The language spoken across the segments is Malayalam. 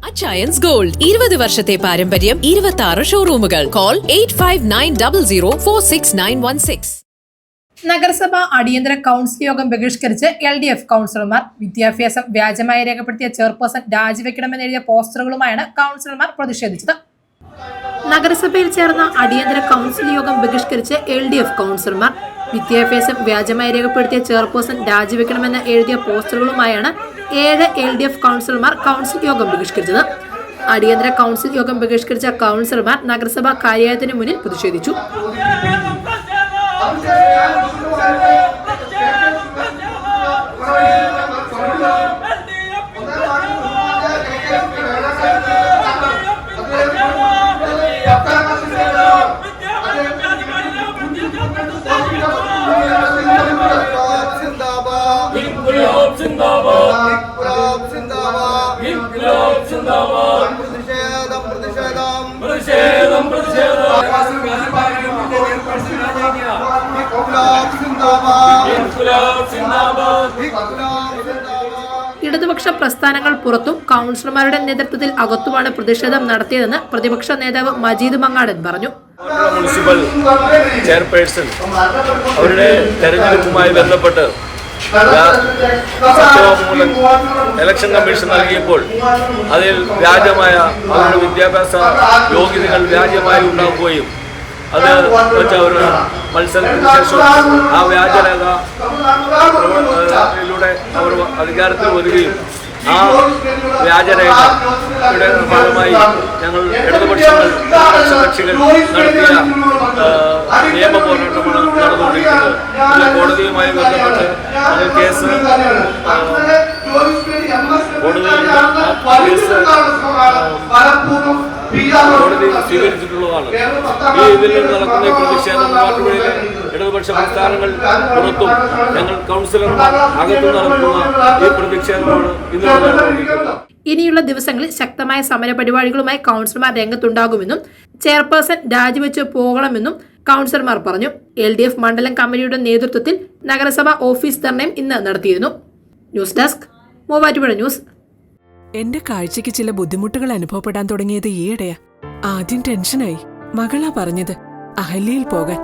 അച്ചയൻസ് ഗോൾഡ് 20 വർഷത്തെ പാരമ്പര്യം 26 ഷോറൂമുകൾ. കോൾ 8590046916. നഗരസഭ അടിയന്തര കൗൺസിൽ യോഗം ബഹിഷ്കരിച്ച് LDF കൗൺസിലർമാർ. വിദ്യാഭ്യാസം വ്യാജമായി രേഖപ്പെടുത്തിയ ചെയർപേഴ്സൺ രാജിവെക്കണമെന്നെഴുതിയ പോസ്റ്ററുകളുമായാണ് കൗൺസിലർമാർ പ്രതിഷേധിച്ചത്. നഗരസഭയിൽ ചേർന്ന അടിയന്തര കൗൺസിൽ യോഗം ബഹിഷ്കരിച്ച് LDF കൗൺസിലർമാർ. വിദ്യാഭ്യാസം വ്യാജമായി രേഖപ്പെടുത്തിയ ചെയർപേഴ്സൺ രാജിവെക്കണമെന്ന് എഴുതിയ പോസ്റ്ററുകളുമായാണ് 7 LDF കൗൺസിലർമാർ കൗൺസിൽ യോഗം ബഹിഷ്കരിച്ചത്. അടിയന്തര കൗൺസിൽ യോഗം ബഹിഷ്കരിച്ച കൗൺസിലർമാർ നഗരസഭാ കാര്യാലയത്തിന് മുന്നിൽ പ്രതിഷേധിച്ചു. ഇടതുപക്ഷ പ്രസ്ഥാനങ്ങൾ പുറത്തും കൗൺസിലർമാരുടെ നേതൃത്വത്തിൽ അകത്തുമാണ് പ്രതിഷേധം നടത്തിയതെന്ന് പ്രതിപക്ഷ നേതാവ് മജീദ് മങ്ങാടൻ പറഞ്ഞു. മുനിസിപ്പൽ ചെയർപേഴ്സൺ അവരുടെ തെരഞ്ഞെടുപ്പുമായി ബന്ധപ്പെട്ട് സത്യവാങ്മൂലം ഇലക്ഷൻ കമ്മീഷൻ നൽകിയപ്പോൾ അതിൽ വ്യാജമായ അവരുടെ വിദ്യാഭ്യാസ യോഗ്യതകൾ വ്യാജമായി ഉണ്ടാവുകയും അത് വെച്ച് അവർ മത്സരത്തിന് ശേഷം ആ വ്യാജരേഖയിലൂടെ അവർ അധികാരത്തിൽ വരികയും ആ വ്യാജരേഖയുടെ ഭാഗമായി ഞങ്ങൾ ഇടതുപക്ഷ കക്ഷികൾ നടത്തിയ നിയമ പോരാട്ടമാണ് നടന്നുകൊണ്ടിരിക്കുന്നത്. കോടതിയുമായി ബന്ധപ്പെട്ട് അത് കേസ് കോടതി സ്വീകരിച്ചിട്ടുള്ളതാണ്. ഈ ഇതിൽ നടക്കുന്ന ഈ പ്രതിഷേധം നാട്ടുകളിലെ ഇടതുപക്ഷ പ്രസ്ഥാനങ്ങൾ പുറത്തും ഞങ്ങൾ കൗൺസിലർമാർ അകത്തും നടത്തുന്ന ഈ പ്രതിഷേധമാണ് ഇന്ന് നടന്നുകൊണ്ടിരിക്കുന്നത്. ഇനിയുള്ള ദിവസങ്ങളിൽ ശക്തമായ സമര പരിപാടികളുമായി കൗൺസിലർമാർ രംഗത്തുണ്ടാകുമെന്നും ചെയർപേഴ്സൺ രാജിവെച്ച് പോകണമെന്നും കൗൺസിലർമാർ പറഞ്ഞു. LDF മണ്ഡലം കമ്മിറ്റിയുടെ നേതൃത്വത്തിൽ നഗരസഭ ഓഫീസ് ധർണയും ഇന്ന് നടത്തിയിരുന്നു. News desk Muvattupuzha news. എന്റെ കാഴ്ചയ്ക്ക് ചില ബുദ്ധിമുട്ടുകൾ അനുഭവപ്പെടാൻ തുടങ്ങിയത് ഈയിടെയാ. ആദ്യം ടെൻഷനായി. മകളാ പറഞ്ഞത് അഹല്യയിൽ പോകാൻ.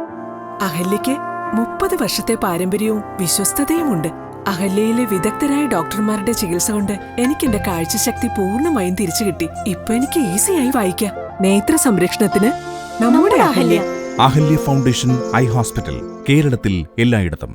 അഹല്യയ്ക്ക് 30 വർഷത്തെ പാരമ്പര്യവും വിശ്വസ്തതയുമുണ്ട്. അഹല്യയിലെ വിദഗ്ധരായ ഡോക്ടർമാരുടെ ചികിത്സ കൊണ്ട് എനിക്ക് എന്റെ കാഴ്ചശക്തി പൂർണ്ണമായും തിരിച്ചു കിട്ടി. ഇപ്പൊ എനിക്ക് ഈസിയായി വായിക്കാം. നേത്ര സംരക്ഷണത്തിന് നമ്മുടെ Ahalya. Ahalya foundation eye hospital, കേരളത്തിൽ എല്ലായിടത്തും.